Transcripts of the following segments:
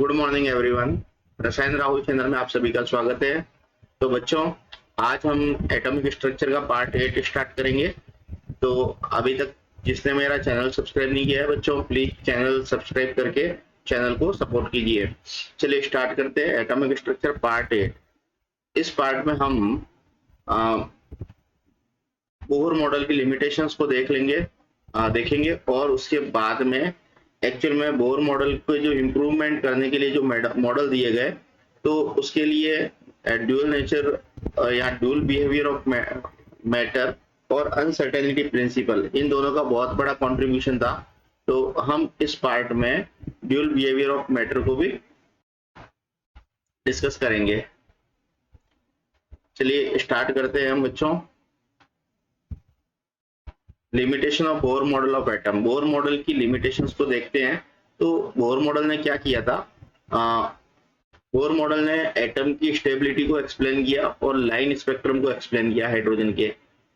Good morning everyone. रसायन Rahul channel में आप सभी का स्वागत है। तो बच्चों, आज हम एटॉमिक स्ट्रक्चर का पार्ट 8 स्टार्ट करेंगे। तो अभी तक जिसने मेरा चैनल सब्सक्राइब नहीं किया है बच्चों, प्लीज चैनल सब्सक्राइब करके चैनल को सपोर्ट कीजिए। चलिए स्टार्ट करते हैं एटॉमिक स्ट्रक्चर पार्ट 8। इस पार्ट में हम बोहर मॉडल की लिमिटेशंस को देखेंगे और उसके बाद में एक्चुअल में बोहर मॉडल को जो इम्प्रूवमेंट करने के लिए जो मॉडल दिए गए, तो उसके लिए ड्यूअल नेचर या ड्यूअल बिहेवियर ऑफ मैटर और अनसर्टेनिटी प्रिंसिपल, इन दोनों का बहुत बड़ा कंट्रीब्यूशन था। तो हम इस पार्ट में ड्यूअल बिहेवियर ऑफ मैटर को भी डिस्कस करेंगे। चलिए स्टार्ट करते हैं हम बच्चों। Limitation of Bohr model of atom. Bohr model की लिमिटेशंस को देखते हैं। तो बोहर मॉडल ने क्या किया था? बोहर मॉडल ने एटम की स्टेबिलिटी को एक्सप्लेन किया और लाइन स्पेक्ट्रम को एक्सप्लेन किया हाइड्रोजन के।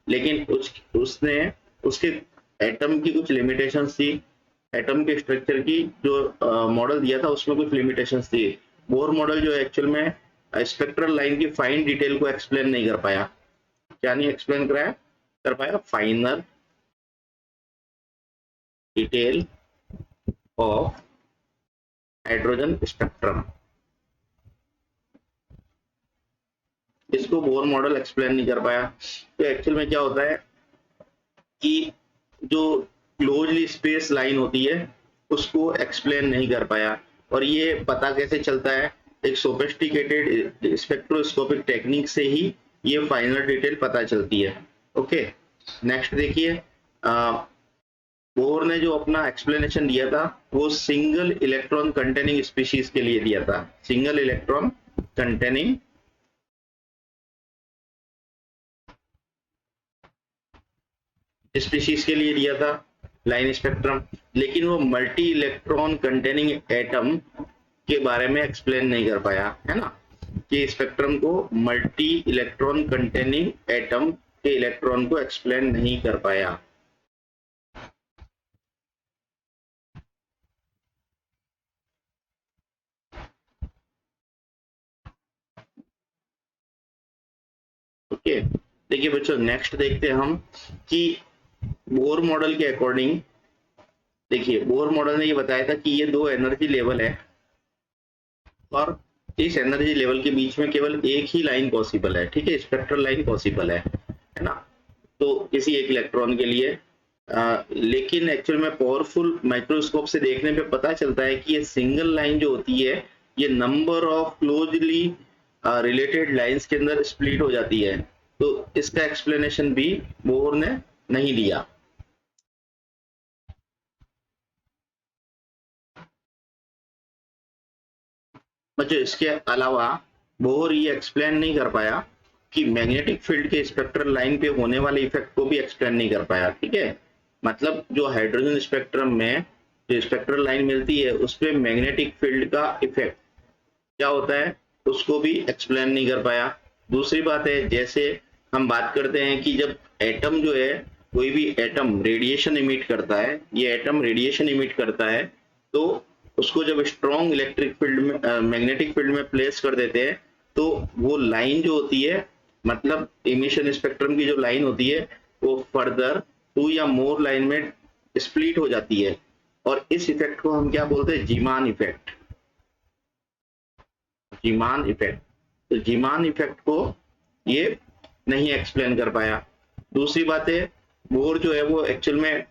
लेकिन उसने उसके एटम की कुछ लिमिटेशंस थी। एटम के स्ट्रक्चर की जो मॉडल दिया था उसमें कुछ लिमिटेशंस थी। बोहर मॉडल जो एक्चुअल में स्पेक्ट्रल लाइन की फाइन डिटेल को एक्सप्लेन नहीं कर पाया। क्या नहीं एक्सप्लेन कर पाया? फाइनर डिटेल ऑफ हाइड्रोजन स्पेक्ट्रम, इसको बोहर मॉडल एक्सप्लेन नहीं कर पाया। तो एक्चुअल में क्या होता है कि जो क्लोजली स्पेस लाइन होती है उसको एक्सप्लेन नहीं कर पाया। और ये पता कैसे चलता है? एक सोफिस्टिकेटेड स्पेक्ट्रोस्कोपिक टेक्निक से ही ये फाइनल डिटेल पता चलती है। ओके, नेक्स्ट देखिए। बोहर ने जो अपना एक्सप्लेनेशन दिया था वो सिंगल इलेक्ट्रॉन कंटेनिंग स्पीशीज के लिए दिया था। सिंगल इलेक्ट्रॉन कंटेनिंग स्पीशीज के लिए दिया था लाइन स्पेक्ट्रम। लेकिन वो मल्टी इलेक्ट्रॉन कंटेनिंग एटम के बारे में एक्सप्लेन नहीं कर पाया, है ना, कि स्पेक्ट्रम को मल्टी इलेक्ट्रॉन कंटेनिंग एटम के इलेक्ट्रॉन को एक्सप्लेन नहीं कर पाया। ओके, देखिए बच्चों, नेक्स्ट देखते हैं हम कि बोहर मॉडल के अकॉर्डिंग, देखिए बोहर मॉडल ने ये बताया था कि ये दो एनर्जी लेवल है और इस एनर्जी लेवल के बीच में केवल एक ही लाइन पॉसिबल है। ठीक है, स्पेक्ट्रल लाइन पॉसिबल है ना, तो किसी एक इलेक्ट्रॉन के लिए। लेकिन एक्चुअल में पावरफुल माइक्रोस्कोप से देखने पे पता चलता है कि ये सिंगल लाइन जो होती है ये number of closely related lines के अंदर स्प्लिट हो जाती है। तो इसका एक्सप्लेनेशन भी बोहर ने नहीं दिया। बच्चों, इसके अलावा बोहर ये एक्सप्लेन नहीं कर पाया कि मैग्नेटिक फील्ड के स्पेक्ट्रल लाइन पे होने वाले इफेक्ट को भी एक्सप्लेन नहीं कर पाया। ठीक है, मतलब जो हाइड्रोजन स्पेक्ट्रम में जो स्पेक्ट्रल लाइन मिलती है उस पे मैग्नेटिक फील्ड का इफेक्ट क्या होता है उसको भी एक्सप्लेन नहीं कर पाया। दूसरी बात है, जैसे हम बात करते हैं कि जब एटम जो है, कोई भी एटम रेडिएशन इमिट करता है, ये एटम रेडिएशन इमिट करता है, तो उसको जब स्ट्रॉन्ग इलेक्ट्रिक फील्ड में मैग्नेटिक फील्ड में प्लेस कर देते हैं तो वो लाइन जो होती है, मतलब इमिशन स्पेक्ट्रम की जो लाइन होती है वो फर्दर 2 या मोर लाइन में स्प्लिट हो जाती है। और इस इफेक्ट को हम क्या बोलते हैं? Zeeman effect. Zeeman effect. तो जीमान इफेक्ट को ये नहीं एक्सप्लेन कर पाया। दूसरी बात है, बोहर जो है वो एक्चुअल में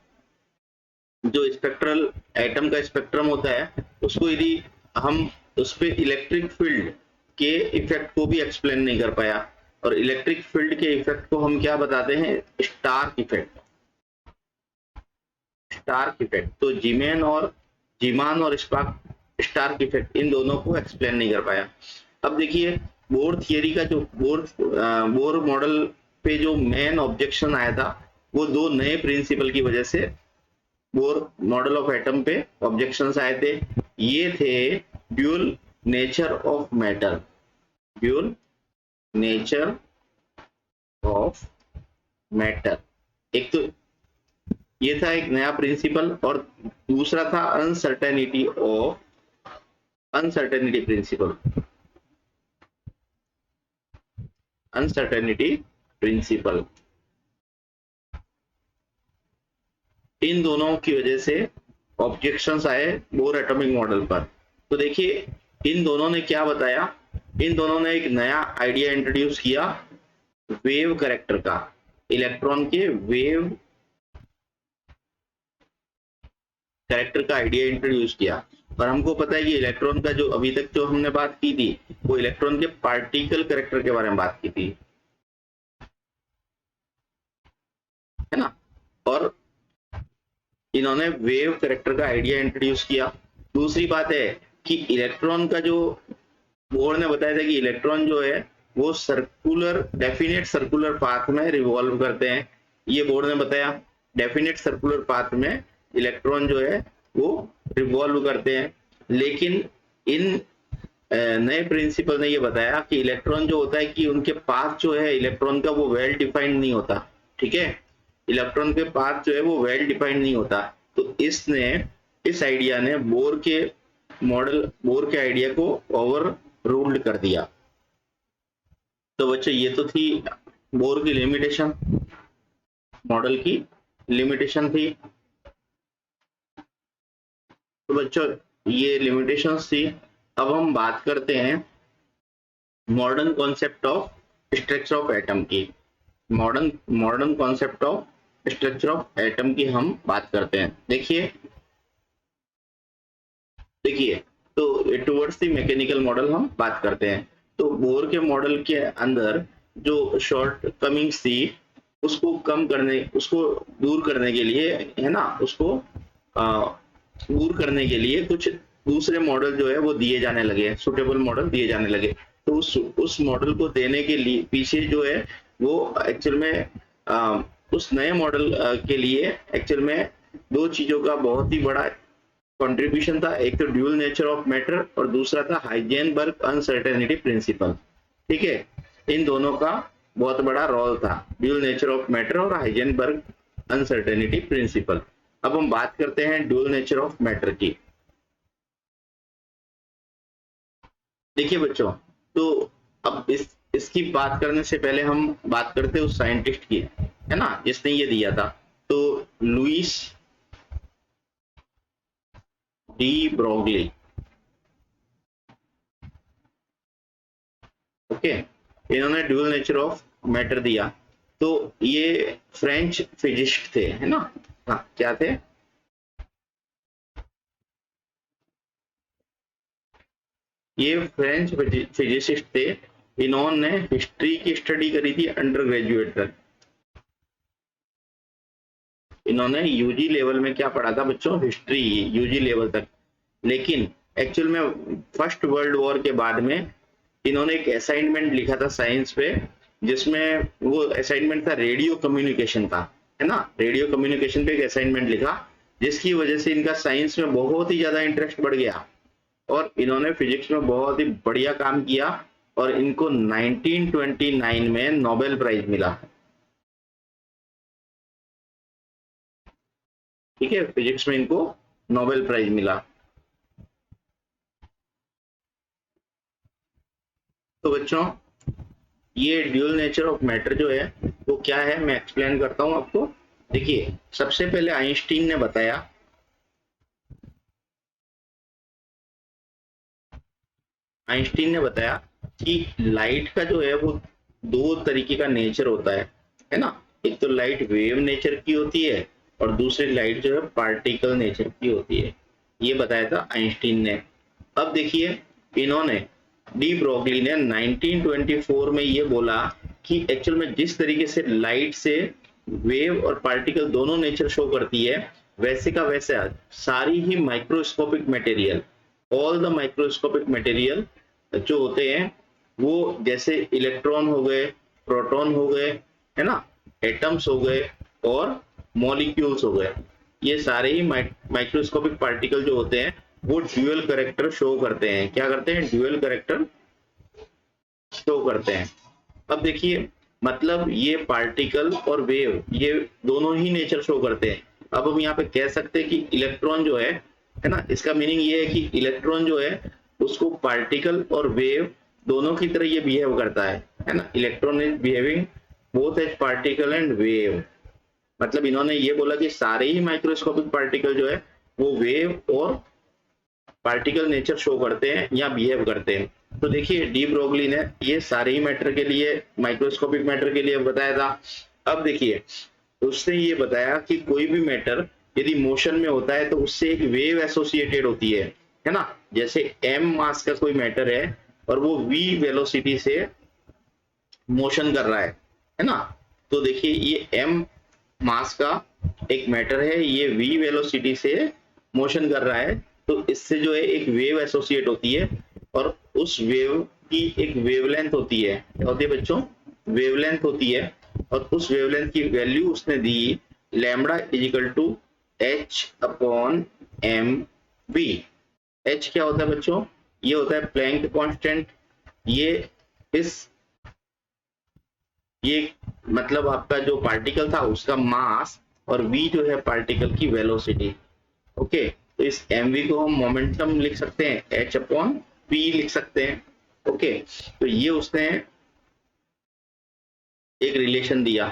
जो स्पेक्ट्रल एटम का स्पेक्ट्रम होता है उसको यदि हम उस पे इलेक्ट्रिक फील्ड के इफेक्ट को भी एक्सप्लेन नहीं कर पाया। और इलेक्ट्रिक फील्ड के इफेक्ट को हम क्या बताते हैं? Stark effect. Stark effect. तो जीमान और स्टार्क इफेक्ट, इन दोनों को एक्सप्लेन नहीं कर पाया। अब देखिए, बोहर थियरी का जो बोहर मॉडल पे जो मेन ऑब्जेक्शन आया था वो दो नए प्रिंसिपल की वजह से बोहर मॉडल ऑफ एटम पे ऑब्जेक्शंस आए थे। ये थे dual nature of matter, dual nature of matter. एक तो ये था एक नया प्रिंसिपल, और दूसरा था uncertainty of uncertainty principle, uncertainty principle, इन दोनों की वजह से ऑब्जेक्शंस आए बोर एटॉमिक मॉडल पर। तो देखिए इन दोनों ने क्या बताया, इन दोनों ने एक नया आइडिया इंट्रोड्यूस किया वेव कैरेक्टर का, इलेक्ट्रॉन के वेव कैरेक्टर का आइडिया इंट्रोड्यूस किया। और हमको पता है कि इलेक्ट्रॉन का जो अभी तक जो हमने बात की थी वो इलेक्ट्रॉन के पार्टिकल कैरेक्टर के बारे में बात की थी, है ना। और इन्होंने वेव कैरेक्टर का आइडिया इंट्रोड्यूस किया। दूसरी बात है कि इलेक्ट्रॉन का जो बोर्ड ने बताया था कि इलेक्ट्रॉन जो है वो सर्कुलर डेफिनेट सर्कुलर पाथ में रिवॉल्व करते हैं, ये बोर्ड ने बताया डेफिनेट सर्कुलर पाथ में इलेक्ट्रॉन जो है वो रिवॉल्व करते हैं। लेकिन इन नए प्रिंसिपल ने ये बताया कि इलेक्ट्रॉन जो होता है कि उनके पाथ जो है इलेक्ट्रॉन का वो वेल डिफाइंड नहीं होता, ठीक है, इलेक्ट्रॉन के पाथ जो है वो वेल डिफाइंड नहीं होता। तो इसने इस आइडिया ने बोर के मॉडल बोर के आइडिया को ओवर रूल्ड कर दिया। तो बच्चों ये तो थी बोर की लिमिटेशन, मॉडल की लिमिटेशन थी। तो बच्चों ये लिमिटेशंस थी। अब हम बात करते हैं modern concept of structure of atom की, modern concept of structure of atom की हम बात करते हैं। देखिए तो टुवर्ड्स द मैकेनिकल मॉडल हम बात करते हैं। तो बोर के मॉडल के अंदर जो शॉर्ट कमिंग्स थी उसको कम करने, उसको दूर करने के लिए, है ना, उसको दूर करने के लिए कुछ दूसरे मॉडल जो है वो दिए जाने लगे, सुटेबल मॉडल दिए जाने लगे। तो उस मॉडल को देने के लिए पीछे जो है वो एक्चुअल में उस नए मॉडल के लिए एक्चुअल में दो चीजों का बहुत ही बड़ा कंट्रीब्यूशन था। एक तो ड्यूल नेचर ऑफ मैटर और दूसरा था हाइजेनबर्ग अनसर्टेनिटी प्रिंसिपल, ठीक है, इन दोनों का बहुत बड़ा रोल था, ड्यूल नेचर ऑफ मैटर और हाइजेनबर्ग अनसर्टेनिटी प्रिंसिपल। अब हम बात करते हैं ड्यूल नेचर ऑफ मैटर की। देखिए बच्चों, तो अब इसकी बात करने से पहले हम बात करते हैं उस साइंटिस्ट की, है ना, जिसने ये दिया था। तो लुइस डी ब्रोगली, ओके, इन्होंने ड्यूल नेचर ऑफ मैटर दिया। तो ये फ्रेंच फिजिस्ट थे, है ना, हाँ क्या थे, ये फ्रेंच फिजिसिस्ट थे। इन्होंने हिस्ट्री की स्टडी करी थी अंडर ग्रेजुएट तक। इन्होंने यूजी लेवल में क्या पढ़ा था बच्चों, हिस्ट्री, यूजी लेवल तक। लेकिन एक्चुअल में फर्स्ट वर्ल्ड वॉर के बाद में इन्होंने एक असाइनमेंट लिखा था साइंस पे, जिसमें वो असाइनमेंट था रेडियो कम्युनिकेशन का, है ना, रेडियो कम्युनिकेशन पे एक असाइनमेंट लिखा, जिसकी वजह से इनका साइंस में बहुत ही ज्यादा इंटरेस्ट बढ़ गया और इन्होंने फिजिक्स में बहुत ही बढ़िया काम किया और इनको 1929 में नोबेल प्राइज मिला, ठीक है, फिजिक्स में इनको नोबेल प्राइज मिला। तो बच्चों ये ड्यूल नेचर ऑफ मैटर जो है वो क्या है, मैं एक्सप्लेन करता हूं आपको। देखिए सबसे पहले आइंस्टीन ने बताया, आइंस्टीन ने बताया कि लाइट का जो है वो दो तरीके का नेचर होता है ना, एक तो लाइट वेव नेचर की होती है और दूसरी लाइट जो है पार्टिकल नेचर की होती है, ये बताया था आइंस्टीन ने। अब देखिए इन्होंने डी ब्रोगली ने 1924 में ये बोला कि एक्चुअल में जिस तरीके से लाइट से वेव और पार्टिकल दोनों नेचर शो करती है, वैसे का वैसा सारी ही microscopic material, all the microscopic material जो होते हैं वो जैसे इलेक्ट्रॉन हो गए, प्रोटॉन हो गए, है ना, एटम्स हो गए और मॉलिक्यूल्स हो गए, ये सारे ही माइक्रोस्कोपिक पार्टिकल जो होते हैं वो ड्यूअल कैरेक्टर शो करते हैं। क्या करते हैं, ड्यूअल कैरेक्टर शो करते हैं। अब देखिए मतलब ये पार्टिकल और वेव ये दोनों ही नेचर शो करते हैं। अब हम यहाँ पे कह सकते हैं कि इलेक्ट्रॉन जो है ना, इसका मीनिंग ये है कि इलेक्ट्रॉन जो है उसको पार्टिकल और वेव दोनों की तरह ये बिहेव करता है ना। Electron is behaving both as particle and wave. मतलब इन्होंने ये बोला कि सारे ही माइक्रोस्कोपिक पार्टिकल जो है वो वेव और पार्टिकल नेचर शो करते हैं या बिहेव करते हैं। तो देखिए डी ब्रोगली ने ये सारे ही मैटर के लिए, माइक्रोस्कोपिक मैटर के लिए बताया था। अब देखिए उसने ये बताया कि कोई भी मैटर यदि मोशन में होता है तो उससे एक वेव एसोसिएटेड होती है ना। जैसे m मास का कोई मैटर है और वो v वेलोसिटी से मोशन कर रहा है ना। तो देखिए ये m मास का एक मैटर है, ये v वेलोसिटी से मोशन कर रहा है, तो इससे जो है एक वेव एसोसिएट होती है और उस वेव की एक वेवलेंथ होती है। क्या होती है बच्चों? वेवलेंथ होती है। और उस वेवलेंथ की वैल्यू उसने दी lambda is equal to h upon m v. h क्या होता है बच्चों? ये होता है प्लैंक कांस्टेंट। ये मतलब आपका जो पार्टिकल था उसका मास और v जो है पार्टिकल की वेलोसिटी। ओके, तो इस mv को हम मोमेंटम लिख सकते हैं, h अपॉन p लिख सकते हैं। ओके, तो ये उसने एक रिलेशन दिया।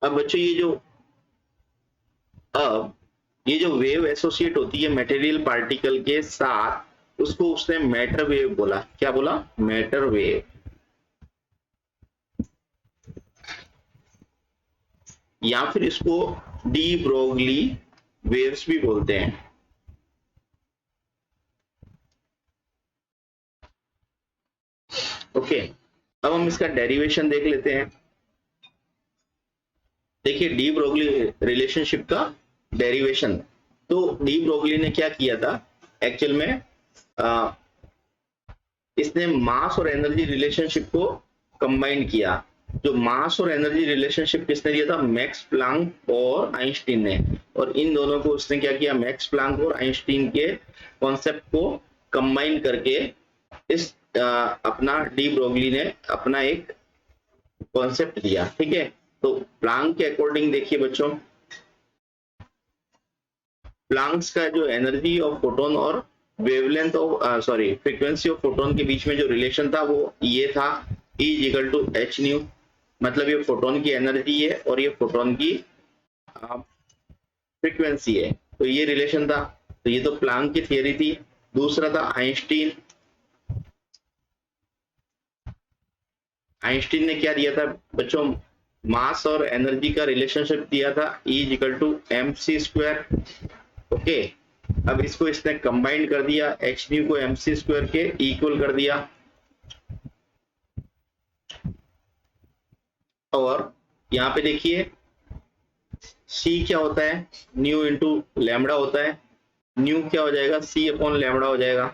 अब बच्चों ये जो वेव एसोसिएट होती है मटेरियल पार्टिकल के साथ, उसको उसने मैटर वेव बोला। क्या बोला? Matter wave. या फिर इसको डी ब्रोगली वेव्स भी बोलते हैं। ओके, अब हम इसका डेरिवेशन देख लेते हैं। देखिए डी ब्रोगली रिलेशनशिप का डेरिवेशन। तो डी ब्रोगली ने क्या किया था एक्चुअल में, इसने मास और एनर्जी रिलेशनशिप को कंबाइन किया। जो मास और एनर्जी रिलेशनशिप किसने दिया था? मैक्स प्लांक और आइंस्टीन ने। और इन दोनों को उसने क्या किया? मैक्स प्लांक और आइंस्टीन के कॉन्सेप्ट को कंबाइन करके इस अपना डी ब्रोगली ने अपना एक कॉन्सेप्ट दिया। ठीक है, तो प्लांक के अकॉर्डिंग देखिए बच्चों, प्लांक्स का जो एनर्जी ऑफ फोटोन और wavelength of frequency of photon के बीच में जो रिलेशन था वो ये था E equal to h nu. मतलब ये फोटोन की एनर्जी है और ये फोटोन की फ्रीक्वेंसी है, तो ये रिलेशन था। तो ये तो प्लांक की थियरी थी। दूसरा था आइंस्टीन। आइंस्टीन ने क्या दिया था बच्चों? मास और एनर्जी का रिलेशनशिप दिया था E equal to M C square. Okay, अब इसको इसने कंबाइन कर दिया, एच न्यू को एम सी स्क्वायर के इक्वल कर दिया। और यहाँ पे देखिए सी क्या होता है? न्यू इंटू लैम्बडा होता है। न्यू क्या हो जाएगा? सी अपॉन लैम्बडा हो जाएगा।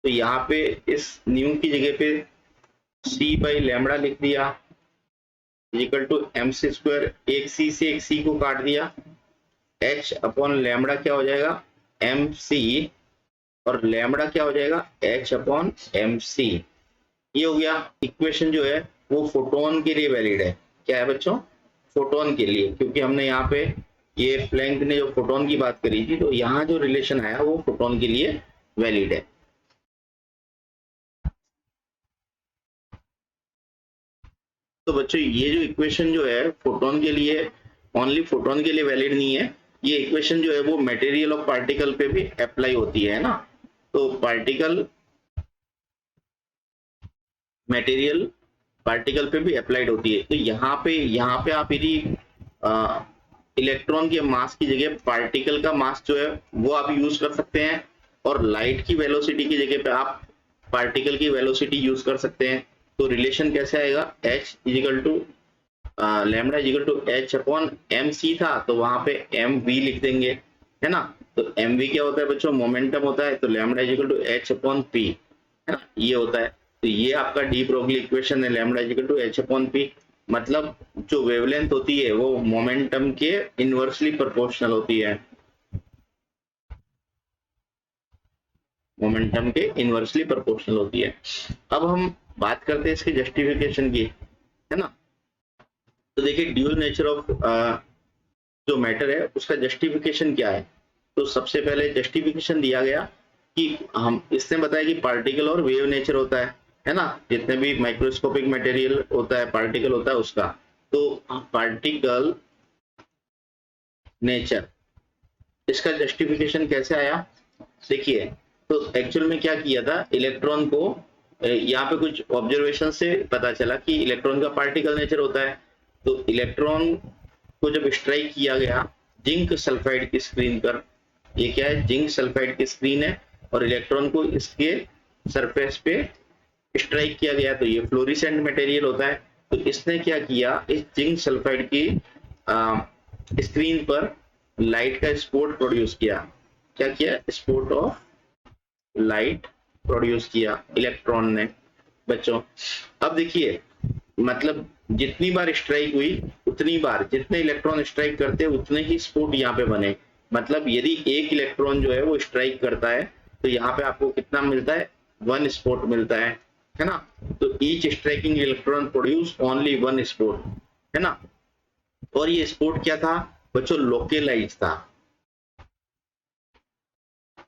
तो यहाँ पे इस न्यू की जगह पे सी बाई लैम्बडा लिख दिया equal to M C square. एक सी से एक सी को काट दिया। एच अपॉन लैम्बडा क्या हो जाएगा? M C. और लैम्बडा क्या हो जाएगा? H upon M C. ये हो गया। इक्वेशन जो है वो फोटोन के लिए वैलिड है। क्या है बच्चों? फोटोन के लिए, क्योंकि हमने यहाँ पे ये प्लैंक ने जो फोटोन की बात करी थी, तो यहाँ जो रिलेशन आया वो फोटोन के लिए वैलिड है। तो बच्चों ये जो इक्वेशन जो है फोटोन के लिए, ओनली फोटोन के लिए वैलिड नहीं है। ये इक्वेशन जो है वो मटेरियल ऑफ पार्टिकल पे भी अप्लाई होती है ना। तो पार्टिकल मटेरियल पार्टिकल पे भी अप्लाइड होती है। तो यहाँ पे आप यदि इलेक्ट्रॉन के मास की जगह पार्टिकल का मास जो है वो आप यूज कर सकते हैं, और लाइट की वेलोसिटी की जगह पे आप पार्टिकल की वेलोसिटी यूज कर सकते हैं। तो रिलेशन कैसे आएगा? h equal to lambda is equal to H upon M C था, तो वहां पे एम वी लिख देंगे, है ना। तो एम वी क्या होता है बच्चों? मोमेंटम होता है। तो lambda is equal to H upon P, है ना, ये होता है। तो ये आपका डी ब्रोगली इक्वेशन है, lambda equal to H upon P. मतलब जो वेवलेंथ होती है वो मोमेंटम के इनवर्सली प्रोपोर्शनल होती है। मोमेंटम के इनवर्सली प्रोपोर्शनल होती है। अब हम बात करते हैं इसकी जस्टिफिकेशन की, है ना। तो देखिए ड्यूअल नेचर ऑफ जो मैटर है उसका जस्टिफिकेशन क्या है। तो सबसे पहले जस्टिफिकेशन दिया गया कि हम इसने बताया कि पार्टिकल और वेव नेचर होता है ना, जितने भी माइक्रोस्कोपिक मटेरियल होता है पार्टिकल होता है उसका। तो पार्टिकल नेचर इसका जस्टिफिकेशन कैसे आया, देखिए तो एक्चुअल में क्या किया था, इलेक्ट्रॉन को यहाँ पे कुछ ऑब्जर्वेशन से पता चला कि इलेक्ट्रॉन का पार्टिकल नेचर होता है। तो इलेक्ट्रॉन को जब स्ट्राइक किया गया जिंक सल्फाइड की स्क्रीन पर, ये क्या है, जिंक सल्फाइड की स्क्रीन है और इलेक्ट्रॉन को इसके सरफेस पे स्ट्राइक किया गया, तो ये फ्लोरिसेंट मटेरियल होता है। तो इसने क्या किया, इस जिंक सल्फाइड की स्क्रीन पर लाइट का स्पॉट प्रोड्यूस किया। क्या किया, स्पॉट ऑफ लाइट प्रोड्यूस किया इलेक्ट्रॉन ने बच्चों। अब देखिए मतलब जितनी बार स्ट्राइक हुई उतनी बार जितने इलेक्ट्रॉन स्ट्राइक करते हैं उतने ही स्पॉट यहाँ पे बने। मतलब यदि एक इलेक्ट्रॉन जो है वो स्ट्राइक करता है तो यहाँ पे आपको कितना मिलता है, 1 स्पॉट मिलता है ना। तो each striking electron produce only 1 spot, है ना। और ये स्पॉट क्या था बच्चों, लोकेलाइज था,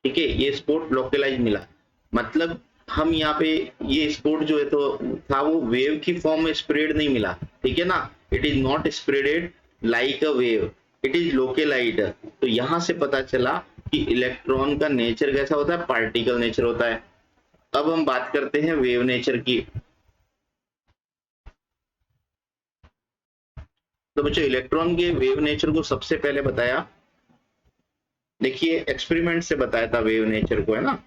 ठीक है, ये स्पॉट लोकेलाइज मिला। मतलब हम यहाँ पे ये स्पॉट जो है तो था वो वेव की फॉर्म में स्प्रेड नहीं मिला, ठीक है ना, it is not spreaded like a wave, it is localise. तो यहाँ से पता चला कि इलेक्ट्रॉन का नेचर कैसा होता है, पार्टिकल नेचर होता है। अब हम बात करते हैं वेव नेचर की। तो बच्चों इलेक्ट्रॉन के वेव नेचर को सबसे पहले बताया, देखिए एक्सपेरिमेंट से बताया था वेव नेचर को, है ना।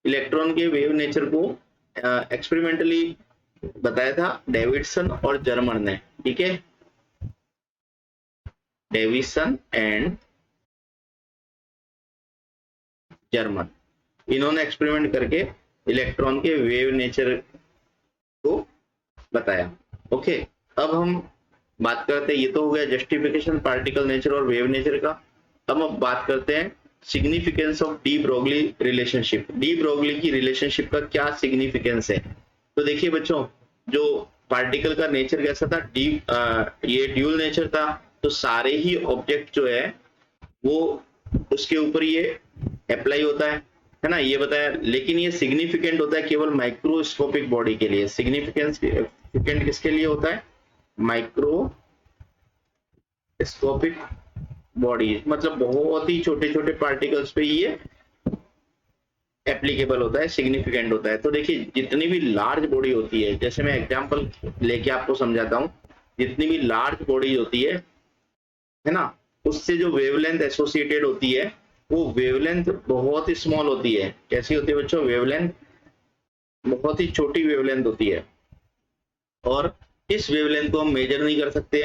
इलेक्ट्रॉन के वेव नेचर को एक्सपेरिमेंटली बताया था डेविडसन और जर्मन ने, ठीक है, डेविडसन एंड जर्मन, इन्होंने एक्सपेरिमेंट करके इलेक्ट्रॉन के वेव नेचर को बताया। ओके, अब हम बात करते हैं, ये तो हो गया जस्टिफिकेशन पार्टिकल नेचर और वेव नेचर का। अब हम बात करते हैं significance of de Broglie relationship. De Broglie की रिलेशनशिप का क्या सिग्निफिकेंस है। तो देखिए बच्चों जो पार्टिकल का नेचर कैसा था, ये ड्यूल नेचर था, तो सारे ही ऑब्जेक्ट जो है वो उसके ऊपर ये अप्लाई होता है ना, ये बताया। लेकिन ये सिग्निफिकेंट होता है केवल माइक्रोस्कोपिक बॉडी के लिए। सिग्निफिकेंट किसके लिए होता है, माइक्रोस्कोपिक बॉडी, मतलब बहुत ही छोटे छोटे पार्टिकल्स पे ये एप्लीकेबल होता है, सिग्निफिकेंट होता है। तो देखिए जितनी भी लार्ज बॉडी होती है, जैसे मैं एग्जांपल लेके आपको समझाता हूँ, जितनी भी लार्ज बॉडी होती है ना, उससे जो वेवलेंथ एसोसिएटेड होती है वो वेवलेंथ बहुत ही स्मॉल होती है। कैसी होती है बच्चों, वेवलेंथ बहुत ही छोटी वेवलेंथ होती है, और इस वेवलेंथ को हम मेजर नहीं कर सकते।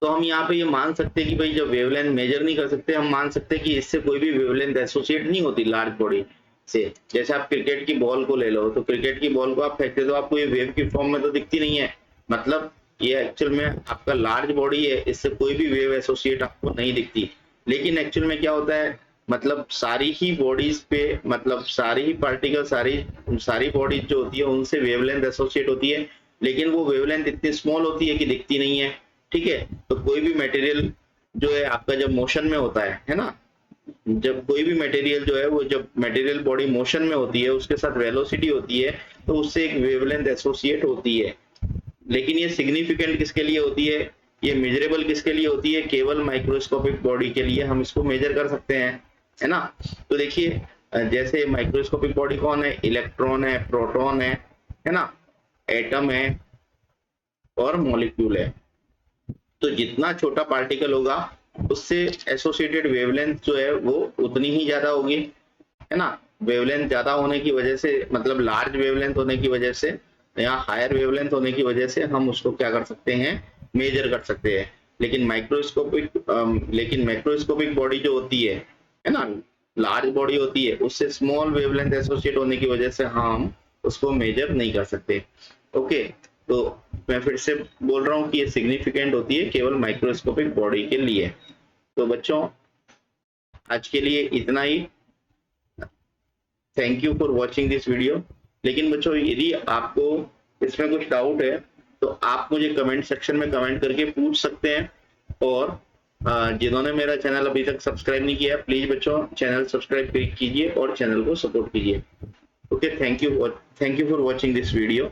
तो हम यहाँ पे ये मान सकते हैं कि भाई जब वेवलेंथ मेजर नहीं कर सकते, हम मान सकते हैं कि इससे कोई भी वेवलेंथ एसोसिएट नहीं होती लार्ज बॉडी से। जैसे आप क्रिकेट की बॉल को ले लो, तो क्रिकेट की बॉल को आप फेंकते तो आपको ये वेव की फॉर्म में तो दिखती नहीं है, मतलब ये एक्चुअल में आपका लार्ज बॉडी है, इससे कोई भी वेव एसोसिएट आपको नहीं दिखती। लेकिन एक्चुअल में क्या होता है, मतलब सारी ही बॉडीज पे, मतलब सारी ही पार्टिकल, सारी बॉडीज जो होती है उनसे वेवलेंथ एसोसिएट होती है, लेकिन वो वेवलेंथ इतनी स्मॉल होती है कि दिखती नहीं है, ठीक है। तो कोई भी मटेरियल जो है आपका जब मोशन में होता है ना, जब कोई भी मटेरियल जो है वो, जब मटेरियल बॉडी मोशन में होती है उसके साथ वेलोसिटी होती है, तो उससे एक वेवलेंथ एसोसिएट होती है। लेकिन ये सिग्निफिकेंट किसके लिए होती है, ये मेजरेबल किसके लिए होती है, केवल माइक्रोस्कोपिक बॉडी के लिए हम इसको मेजर कर सकते हैं, है ना। तो देखिए जैसे माइक्रोस्कोपिक बॉडी कौन है, इलेक्ट्रॉन है, प्रोटॉन है ना, एटम है और मॉलिक्यूल है। तो जितना छोटा पार्टिकल होगा उससे एसोसिएटेड वेवलेंथ जो है वो उतनी ही ज्यादा होगी, है ना। वेवलेंथ ज्यादा होने की वजह से, मतलब लार्ज वेवलेंथ होने की वजह से या हायर वेवलेंथ होने की वजह से हम उसको क्या कर सकते हैं, मेजर कर सकते हैं। लेकिन मैक्रोस्कोपिक बॉडी जो होती है ना, लार्ज बॉडी होती है, उससे स्मॉल वेवलेंथ एसोसिएट होने की वजह से हम उसको मेजर नहीं कर सकते। ओके, तो मैं फिर से बोल रहा हूँ कि ये सिग्निफिकेंट होती है केवल माइक्रोस्कोपिक बॉडी के लिए। तो बच्चों आज के लिए इतना ही, thank you for watching this video. लेकिन बच्चों यदि आपको इसमें कुछ डाउट है तो आप मुझे कमेंट सेक्शन में कमेंट करके पूछ सकते हैं। और जिन्होंने मेरा चैनल अभी तक सब्सक्राइब नहीं किया प्लीज बच्चों चैनल सब्सक्राइब कीजिए और चैनल को सपोर्ट कीजिए। Okay, thank you for watching this video.